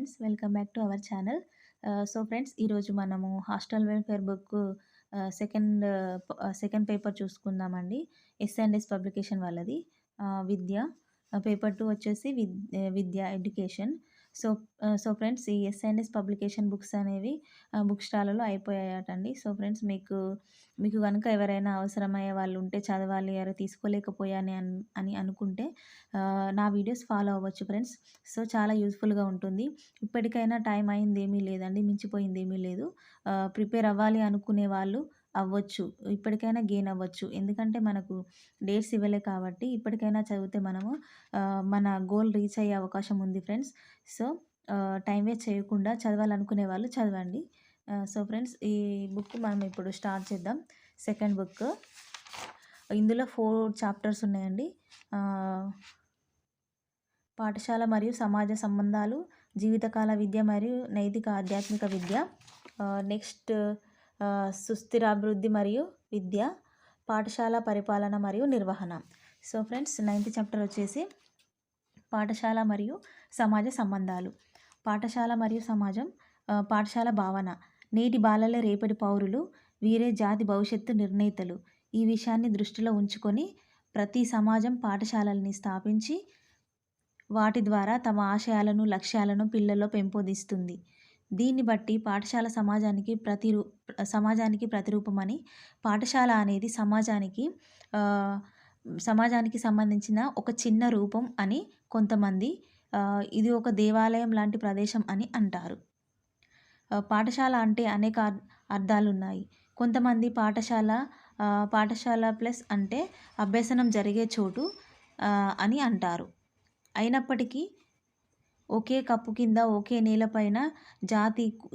Friends, welcome back to our channel. So friends, ఈరోజు మనము hostel welfare book second paper చూసుకుందామండి. ఎస్&ఎస్ publication వాళ్ళది విద్య. పేపర్ 2 వచ్చేసి విద్య ఎడ్యుకేషన్. సో సో ఫ్రెండ్స్, ఈ ఎస్&ఎస్ పబ్లికేషన్ బుక్స్ అనేవి బుక్ స్టాల్‌లలో అయిపోయాయటండి. సో ఫ్రెండ్స్, మీకు మీకు గనుక ఎవరైనా అవసరమయ్యే వాళ్ళు ఉంటే, చదవాలి అరే తీసుకోలేకపోయాను అని అనుకుంటే నా వీడియోస్ ఫాలో అవ్వచ్చు ఫ్రెండ్స్. సో చాలా యూజ్ఫుల్గా ఉంటుంది. ఇప్పటికైనా టైం అయింది ఏమీ లేదండి, మించిపోయింది ఏమీ లేదు. ప్రిపేర్ అవ్వాలి అనుకునే వాళ్ళు అవ్వచ్చు, ఇప్పటికైనా గెయిన్ అవ్వచ్చు. ఎందుకంటే మనకు డేట్స్ ఇవ్వలే కాబట్టి ఇప్పటికైనా చదివితే మనము మన గోల్ రీచ్ అయ్యే అవకాశం ఉంది ఫ్రెండ్స్. సో టైం వేస్ట్ చేయకుండా చదవాలనుకునే వాళ్ళు చదవండి. సో ఫ్రెండ్స్, ఈ బుక్ మనం ఇప్పుడు స్టార్ట్ చేద్దాం. Second book. ఇందులో 4 చాప్టర్స్ ఉన్నాయండి. పాఠశాల మరియు సమాజ సంబంధాలు, జీవితకాల విద్య మరియు నైతిక ఆధ్యాత్మిక విద్య. నెక్స్ట్ సుస్థిరాభివృద్ధి మరియు విద్య, పాఠశాల పరిపాలన మరియు నిర్వహణ. సో ఫ్రెండ్స్, 9th చాప్టర్ వచ్చేసి పాఠశాల మరియు సమాజ సంబంధాలు. పాఠశాల మరియు సమాజం. పాఠశాల భావన. నేటి బాలలే రేపటి పౌరులు, వీరే జాతి భవిష్యత్తు నిర్ణేతలు. ఈ విషయాన్ని దృష్టిలో ఉంచుకొని ప్రతి సమాజం పాఠశాలల్ని స్థాపించి వాటి ద్వారా తమ ఆశయాలను, లక్ష్యాలను పిల్లల్లో పెంపొందిస్తుంది. దీన్ని బట్టి పాఠశాల సమాజానికి ప్రతిరూపమని, పాఠశాల అనేది సమాజానికి సంబంధించిన ఒక చిన్న రూపం అని కొంతమంది, ఇది ఒక దేవాలయం లాంటి ప్రదేశం అని అంటారు. పాఠశాల అంటే అనేక అర్థాలున్నాయి. కొంతమంది పాఠశాల ప్లస్ అంటే అభ్యసనం జరిగే చోటు అని అంటారు. అయినప్పటికీ ఒకే కప్పు కింద, ఒకే నేలపైన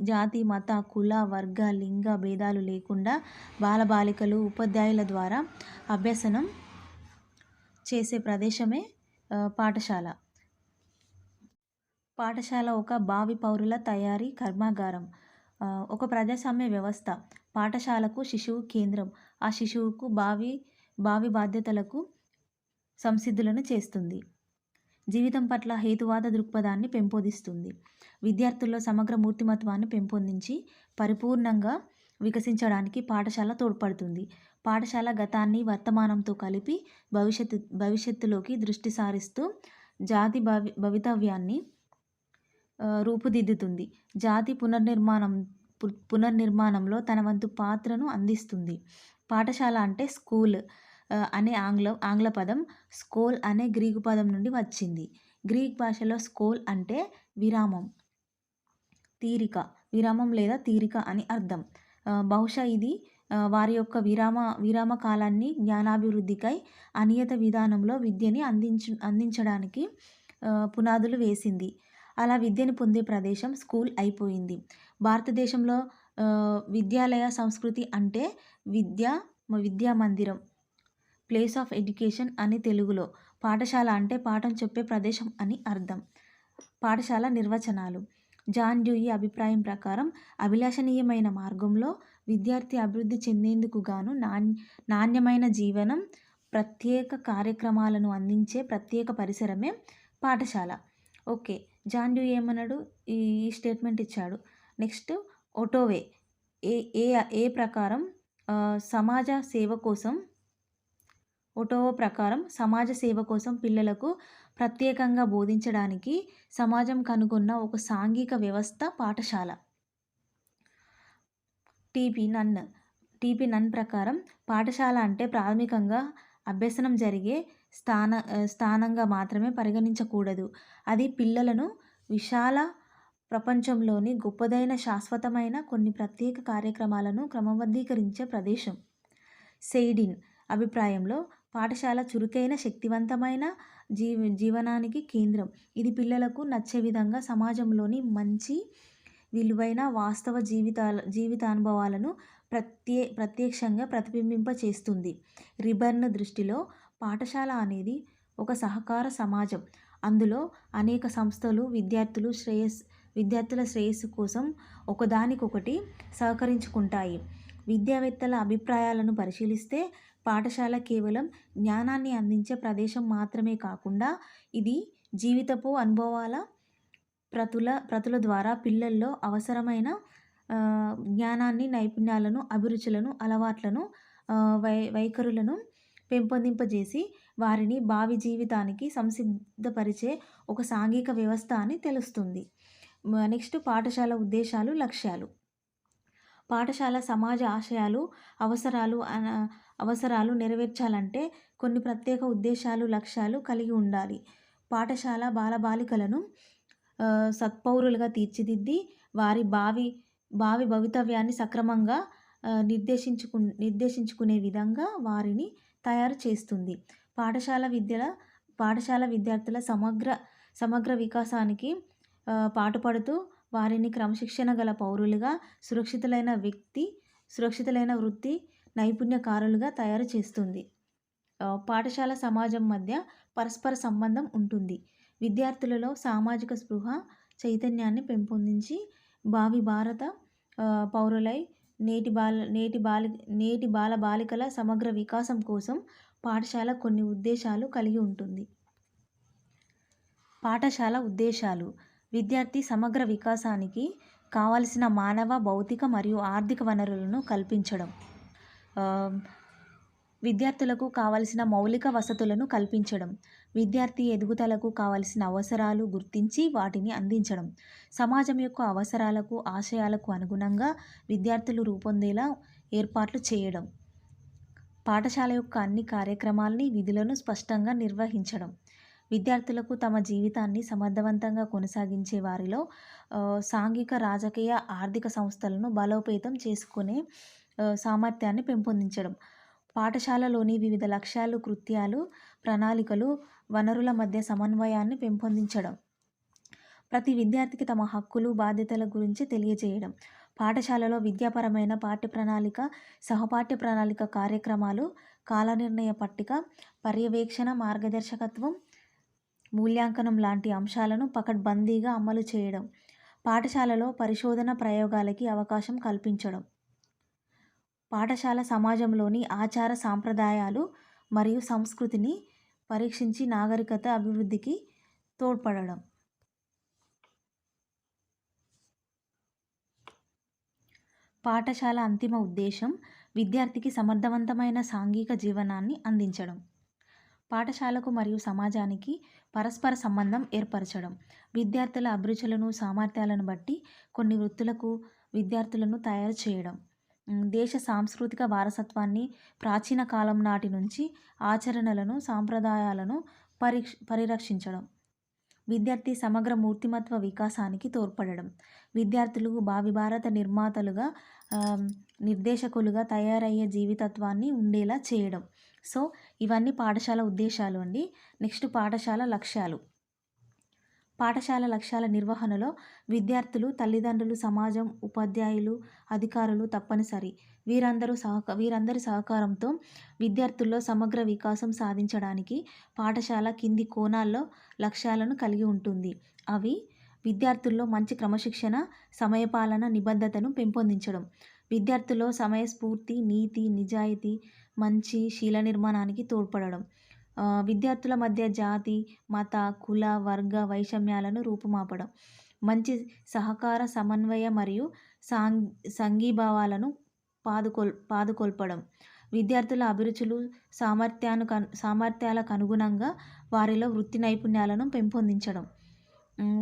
జాతి, మత, కుల, వర్గ, లింగ భేదాలు లేకుండా బాలబాలికలు, ఉపాధ్యాయుల ద్వారా అభ్యసనం చేసే ప్రదేశమే పాఠశాల. పాఠశాల ఒక భావి పౌరుల తయారీ కర్మాగారం, ఒక ప్రజాస్వామ్య వ్యవస్థ. పాఠశాలకు శిశువు కేంద్రం. ఆ శిశువుకు భావి బాధ్యతలకు సంసిద్ధులను చేస్తుంది. జీవితం పట్ల హేతువాద దృక్పథాన్ని పెంపొందిస్తుంది. విద్యార్థుల్లో సమగ్ర మూర్తిమత్వాన్ని పెంపొందించి పరిపూర్ణంగా వికసించడానికి పాఠశాల తోడ్పడుతుంది. పాఠశాల గతాన్ని వర్తమానంతో కలిపి భవిష్యత్తులోకి దృష్టి సారిస్తూ జాతి భవితవ్యాన్ని రూపుదిద్దుతుంది. జాతి పునర్నిర్మాణంలో తన వంతు పాత్రను అందిస్తుంది. పాఠశాల అంటే స్కూల్ అనే ఆంగ్ల పదం స్కోల్ అనే గ్రీకు పదం నుండి వచ్చింది. గ్రీక్ భాషలో స్కోల్ అంటే విరామం, తీరిక, విరామం లేదా తీరిక అని అర్థం. బహుశా ఇది వారి యొక్క విరామ కాలాన్ని జ్ఞానాభివృద్ధికై అనియత విధానంలో విద్యని అందించడానికి పునాదులు వేసింది. అలా విద్యను పొందే ప్రదేశం స్కూల్ అయిపోయింది. భారతదేశంలో విద్యాలయ సంస్కృతి అంటే విద్యా మందిరం, ప్లేస్ ఆఫ్ ఎడ్యుకేషన్ అని తెలుగులో. పాఠశాల అంటే పాఠం చెప్పే ప్రదేశం అని అర్థం. పాఠశాల నిర్వచనాలు. జాన్ డ్యూయి అభిప్రాయం ప్రకారం అభిలషణీయమైన మార్గంలో విద్యార్థి అభివృద్ధి చెందేందుకు గాను నాణ్యమైన జీవనం, ప్రత్యేక కార్యక్రమాలను అందించే ప్రత్యేక పరిసరమే పాఠశాల. ఓకే, జాన్ డ్యూయి ఏమన్నాడు, ఈ స్టేట్మెంట్ ఇచ్చాడు. నెక్స్ట్ ఒటోవే ఏ ప్రకారం సమాజ సేవ కోసం పిల్లలకు ప్రత్యేకంగా బోధించడానికి సమాజం కనుగొన్న ఒక సాంఘిక వ్యవస్థ పాఠశాల. టిపి నన్ ప్రకారం పాఠశాల అంటే ప్రాథమికంగా అభ్యసనం జరిగే స్థానంగా మాత్రమే పరిగణించకూడదు. అది పిల్లలను విశాల ప్రపంచంలోని గొప్పదైన శాశ్వతమైన కొన్ని ప్రత్యేక కార్యక్రమాలను క్రమబద్ధీకరించే ప్రదేశం. సెయిడిన్ అభిప్రాయంలో పాఠశాల చురుకైన, శక్తివంతమైన జీవనానికి కేంద్రం. ఇది పిల్లలకు నచ్చే విధంగా సమాజంలోని మంచి, విలువైన వాస్తవ జీవితానుభవాలను ప్రత్యక్షంగా ప్రతిబింబింపచేస్తుంది. రిబర్న్ దృష్టిలో పాఠశాల అనేది ఒక సహకార సమాజం. అందులో అనేక సంస్థలు విద్యార్థుల శ్రేయస్సు కోసం ఒకదానికొకటి సహకరించుకుంటాయి. విద్యావేత్తల అభిప్రాయాలను పరిశీలిస్తే పాఠశాల కేవలం జ్ఞానాన్ని అందించే ప్రదేశం మాత్రమే కాకుండా ఇది జీవితపు అనుభవాల ప్రతుల ద్వారా పిల్లల్లో అవసరమైన జ్ఞానాన్ని, నైపుణ్యాలను, అభిరుచులను, అలవాట్లను, వైఖరులను పెంపొందింపజేసి వారిని భావి జీవితానికి సంసిద్ధపరిచే ఒక సాంఘిక వ్యవస్థ అని తెలుస్తుంది. నెక్స్ట్ పాఠశాల ఉద్దేశాలు, లక్ష్యాలు. పాఠశాల సమాజ ఆశయాలు, అవసరాలు నెరవేర్చాలంటే కొన్ని ప్రత్యేక ఉద్దేశాలు, లక్ష్యాలు కలిగి ఉండాలి. పాఠశాల బాలబాలికలను సత్పౌరులుగా తీర్చిదిద్ది వారి భావి భవితవ్యాన్ని సక్రమంగా నిర్దేశించుకునే విధంగా వారిని తయారు చేస్తుంది. పాఠశాల విద్యార్థుల సమగ్ర వికాసానికి పాటుపడుతూ వారిని క్రమశిక్షణ గల పౌరులుగా, సురక్షితులైన వృత్తి నైపుణ్యకారులుగా తయారు చేస్తుంది. పాఠశాల సమాజం మధ్య పరస్పర సంబంధం ఉంటుంది. విద్యార్థులలో సామాజిక స్పృహ, చైతన్యాన్ని పెంపొందించి భావి భారత పౌరులై నేటి బాలబాలికల సమగ్ర వికాసం కోసం పాఠశాల కొన్ని ఉద్దేశాలు కలిగి ఉంటుంది. పాఠశాల ఉద్దేశాలు: విద్యార్థి సమగ్ర వికాసానికి కావలసిన మానవ, భౌతిక మరియు ఆర్థిక వనరులను కల్పించడం. విద్యార్థులకు కావలసిన మౌలిక వసతులను కల్పించడం. విద్యార్థి ఎదుగుదలకు కావలసిన అవసరాలు గుర్తించి వాటిని అందించడం. సమాజం యొక్క అవసరాలకు, ఆశయాలకు అనుగుణంగా విద్యార్థులు రూపొందేలా ఏర్పాట్లు చేయడం. పాఠశాల యొక్క అన్ని కార్యక్రమాల్ని, విధులను స్పష్టంగా నిర్వహించడం. విద్యార్థులకు తమ జీవితాన్ని సమర్థవంతంగా కొనసాగించే వారిలో సాంఘిక, రాజకీయ, ఆర్థిక సంస్థలను బలోపేతం చేసుకునే సామర్థ్యాన్ని పెంపొందించడం. పాఠశాలలోని వివిధ లక్ష్యాలు, కృత్యాలు, ప్రణాళికలు, వనరుల మధ్య సమన్వయాన్ని పెంపొందించడం. ప్రతి విద్యార్థికి తమ హక్కులు, బాధ్యతల గురించి తెలియజేయడం. పాఠశాలలో విద్యాపరమైన పాఠ్య ప్రణాళిక, సహపాఠ్య ప్రణాళిక కార్యక్రమాలు, కాలనిర్ణయ పట్టిక, పర్యవేక్షణ, మార్గదర్శకత్వం, మూల్యాంకనం లాంటి అంశాలను పకడ్బందీగా అమలు చేయడం. పాఠశాలలో పరిశోధన, ప్రయోగాలకి అవకాశం కల్పించడం. పాఠశాల సమాజంలోని ఆచార సాంప్రదాయాలు మరియు సంస్కృతిని పరీక్షించి నాగరికత అభివృద్ధికి తోడ్పడడం. పాఠశాల అంతిమ ఉద్దేశం విద్యార్థికి సమర్థవంతమైన సాంఘిక జీవనాన్ని అందించడం. పాఠశాలకు మరియు సమాజానికి పరస్పర సంబంధం ఏర్పరచడం. విద్యార్థుల అభిరుచులను, సామర్థ్యాలను బట్టి కొన్ని వృత్తులకు విద్యార్థులను తయారు చేయడం. దేశ సాంస్కృతిక వారసత్వాన్ని, ప్రాచీన కాలం నాటి నుంచి ఆచరణలను, సాంప్రదాయాలను పరిరక్షించడం. విద్యార్థి సమగ్ర మూర్తిమత్వ వికాసానికి తోడ్పడడం. విద్యార్థులు భావి భారత నిర్మాతలుగా, నిర్దేశకులుగా తయారయ్యే జీవితత్వాన్ని ఉండేలా చేయడం. సో ఇవన్నీ పాఠశాల ఉద్దేశాలు అండి. నెక్స్ట్ పాఠశాల లక్ష్యాలు. పాఠశాల లక్ష్యాల నిర్వహణలో విద్యార్థులు, తల్లిదండ్రులు, సమాజం, ఉపాధ్యాయులు, అధికారులు తప్పనిసరి. వీరందరి సహకారంతో విద్యార్థుల్లో సమగ్ర వికాసం సాధించడానికి పాఠశాల కింది కోణాల్లో లక్ష్యాలను కలిగి ఉంటుంది. అవి: విద్యార్థుల్లో మంచి క్రమశిక్షణ, సమయపాలన, నిబద్ధతను పెంపొందించడం. విద్యార్థుల్లో సమయస్ఫూర్తి, నీతి, నిజాయితీ, మంచి శీల నిర్మాణానికి తోడ్పడడం. విద్యార్థుల మధ్య జాతి, మత, కుల, వర్గ వైషమ్యాలను రూపుమాపడం. మంచి సహకార, సమన్వయ మరియు సంఘీభావాలను పాదుకొల్పడం. విద్యార్థుల అభిరుచులు, సామర్థ్యాలకు అనుగుణంగా వారిలో వృత్తి నైపుణ్యాలను పెంపొందించడం.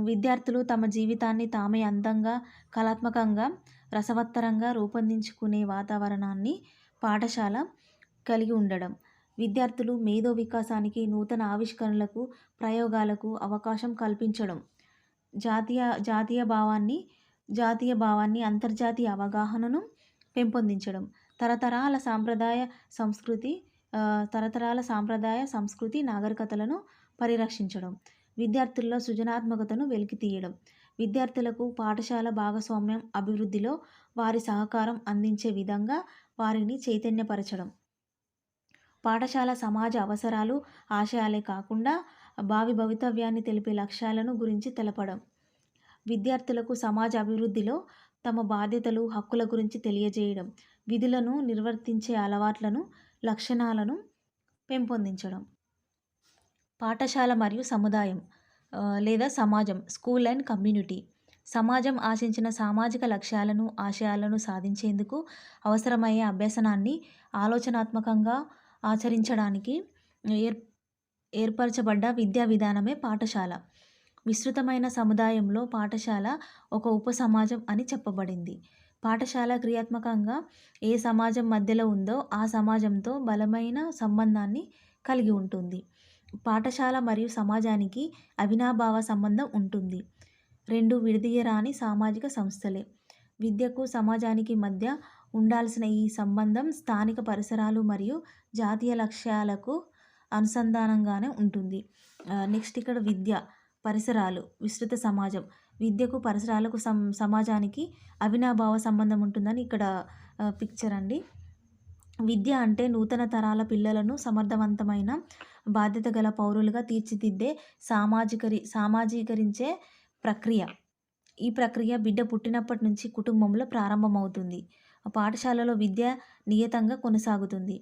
విద్యార్థులు తమ జీవితాన్ని తామే అందంగా, కళాత్మకంగా, రసవత్తరంగా రూపొందించుకునే వాతావరణాన్ని పాఠశాల కలిగి ఉండడం. విద్యార్థులు మేధో వికాసానికి, నూతన ఆవిష్కరణలకు, ప్రయోగాలకు అవకాశం కల్పించడం. జాతీయ భావాన్ని, అంతర్జాతీయ అవగాహనను పెంపొందించడం. తరతరాల సాంప్రదాయ సంస్కృతి నాగరికతలను పరిరక్షించడం. విద్యార్థుల్లో సృజనాత్మకతను వెలికితీయడం. విద్యార్థులకు పాఠశాల భాగస్వామ్యం అభివృద్ధిలో వారి సహకారం అందించే విధంగా వారిని చైతన్యపరచడం. పాఠశాల సమాజ అవసరాలు, ఆశయాలే కాకుండా భావి భవితవ్యాన్ని తెలిపే లక్ష్యాలను గురించి తెలపడం. విద్యార్థులకు సమాజ అభివృద్ధిలో తమ బాధ్యతలు, హక్కుల గురించి తెలియజేయడం. విధులను నిర్వర్తించే అలవాట్లను, లక్షణాలను పెంపొందించడం. పాఠశాల మరియు సముదాయం. లేదా సమాజం స్కూల్ అండ్ కమ్యూనిటీ. సమాజం ఆశించిన సామాజిక లక్ష్యాలను, ఆశయాలను సాధించేందుకు అవసరమయ్యే అభ్యసనాన్ని ఆలోచనాత్మకంగా ఆచరించడానికి ఏర్ ఏర్పరచబడ్డ విద్యా విధానమే పాఠశాల. విస్తృతమైన సముదాయంలో పాఠశాల ఒక ఉపసమాజం అని చెప్పబడింది. పాఠశాల క్రియాత్మకంగా ఏ సమాజం మధ్యలో ఉందో ఆ సమాజంతో బలమైన సంబంధాన్ని కలిగి ఉంటుంది. పాఠశాల మరియు సమాజానికి అవినాభావ సంబంధం ఉంటుంది. 2 విడదీయరాని సామాజిక సంస్థలే. విద్యకు, సమాజానికి మధ్య ఉండాల్సిన ఈ సంబంధం స్థానిక పరిసరాలు మరియు జాతీయ లక్ష్యాలకు అనుసంధానంగానే ఉంటుంది. నెక్స్ట్ ఇక్కడ విద్య, పరిసరాలు, విస్తృత సమాజం. విద్యకు, పరిసరాలకు, సమాజానికి అవినాభావ సంబంధం ఉంటుందని ఇక్కడ పిక్చర్ అండి. విద్య అంటే నూతన తరాల పిల్లలను సమర్థవంతమైన, బాధ్యత గల పౌరులుగా తీర్చిదిద్దే సామాజీకరించే ప్రక్రియ. ఈ ప్రక్రియ బిడ్డ పుట్టినప్పటి నుంచి కుటుంబంలో ప్రారంభమవుతుంది. పాఠశాలలో విద్య నియతంగా కొనసాగుతుంది.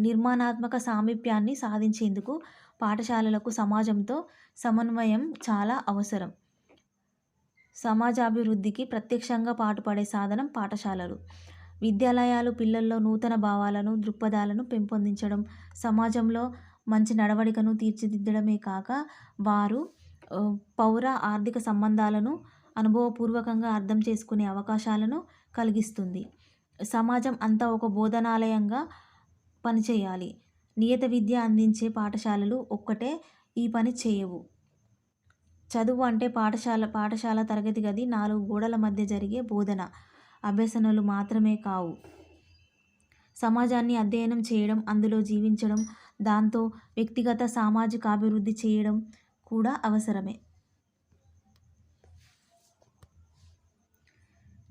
నిర్మాణాత్మక సామీప్యాన్ని సాధించేందుకు పాఠశాలలకు సమాజంతో సమన్వయం చాలా అవసరం. సమాజాభివృద్ధికి ప్రత్యక్షంగా పాటుపడే సాధనం పాఠశాలలు. విద్యాలయాలు పిల్లల్లో నూతన భావాలను, దృక్పథాలను పెంపొందించడం, సమాజంలో మంచి నడవడికను తీర్చిదిద్దడమే కాక వారు పౌర ఆర్థిక సంబంధాలను అనుభవపూర్వకంగా అర్థం చేసుకునే అవకాశాలను కలిగిస్తుంది. సమాజం అంతా ఒక బోధనాలయంగా పనిచేయాలి. నియత విద్య అందించే పాఠశాలలు ఒక్కటే ఈ పని చేయవు. చదువు అంటే పాఠశాల తరగతి గది, 4 గోడల మధ్య జరిగే బోధన, అభ్యసనలు మాత్రమే కావు. సమాజాన్ని అధ్యయనం చేయడం, అందులో జీవించడం, దాంతో వ్యక్తిగత, సామాజిక అభివృద్ధి చేయడం కూడా అవసరమే.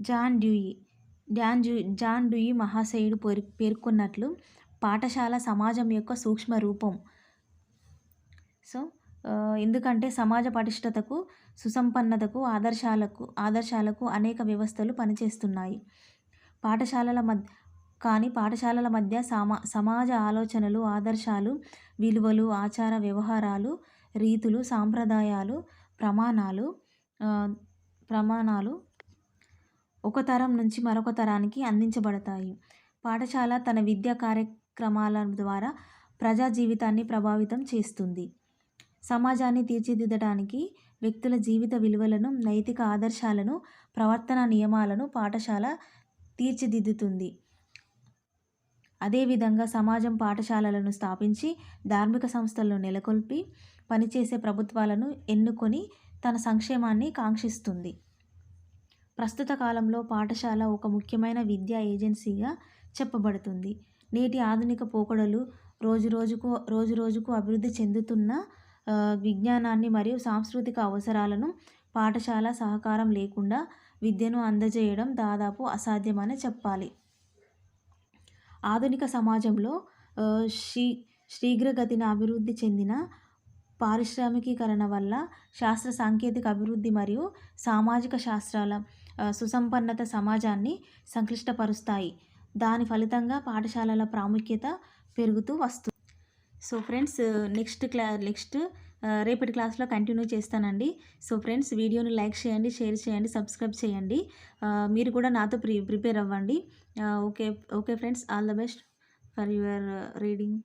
జాన్ డ్యూయి మహాశయుడు పేర్కొన్నట్లు పాఠశాల సమాజం యొక్క సూక్ష్మ రూపం. ఎందుకంటే సమాజ పటిష్టతకు, సుసంపన్నతకు, ఆదర్శాలకు అనేక వ్యవస్థలు పనిచేస్తున్నాయి. పాఠశాలల మధ్య సమాజ ఆలోచనలు, ఆదర్శాలు, విలువలు, ఆచార వ్యవహారాలు, రీతులు, సాంప్రదాయాలు, ప్రమాణాలు ఒక తరం నుంచి మరొక తరానికి అందించబడతాయి. పాఠశాల తన విద్యా కార్యక్రమాల ద్వారా ప్రజా జీవితాన్ని ప్రభావితం చేస్తుంది. సమాజాన్ని తీర్చిదిద్దడానికి వ్యక్తుల జీవిత విలువలను, నైతిక ఆదర్శాలను, ప్రవర్తనా నియమాలను పాఠశాల తీర్చిదిద్దుతుంది. అదేవిధంగా సమాజం పాఠశాలలను స్థాపించి, ధార్మిక సంస్థలను నెలకొల్పి, పనిచేసే ప్రభుత్వాలను ఎన్నుకొని తన సంక్షేమాన్ని కాంక్షిస్తుంది. ప్రస్తుత కాలంలో పాఠశాల ఒక ముఖ్యమైన విద్యా ఏజెన్సీగా చెప్పబడుతుంది. నేటి ఆధునిక పోకడలు, రోజురోజుకు అభివృద్ధి చెందుతున్న విజ్ఞానాన్ని మరియు సాంస్కృతిక అవసరాలను పాఠశాల సహకారం లేకుండా విద్యను అందజేయడం దాదాపు అసాధ్యమనే చెప్పాలి. ఆధునిక సమాజంలో శీఘ్రగతిన అభివృద్ధి చెందిన పారిశ్రామికీకరణ వల్ల శాస్త్ర సాంకేతిక అభివృద్ధి మరియు సామాజిక శాస్త్రాల సుసంపన్నత సమాజాన్ని సంక్లిష్టపరుస్తాయి. దాని ఫలితంగా పాఠశాలల ప్రాముఖ్యత పెరుగుతూ వస్తుంది. సో ఫ్రెండ్స్, నెక్స్ట్ రేపటి క్లాస్లో కంటిన్యూ చేస్తానండి. సో ఫ్రెండ్స్, వీడియోని లైక్ చేయండి, షేర్ చేయండి, సబ్స్క్రైబ్ చేయండి. మీరు కూడా నాతో ప్రిపేర్ అవ్వండి. Okay friends, all the best for your reading.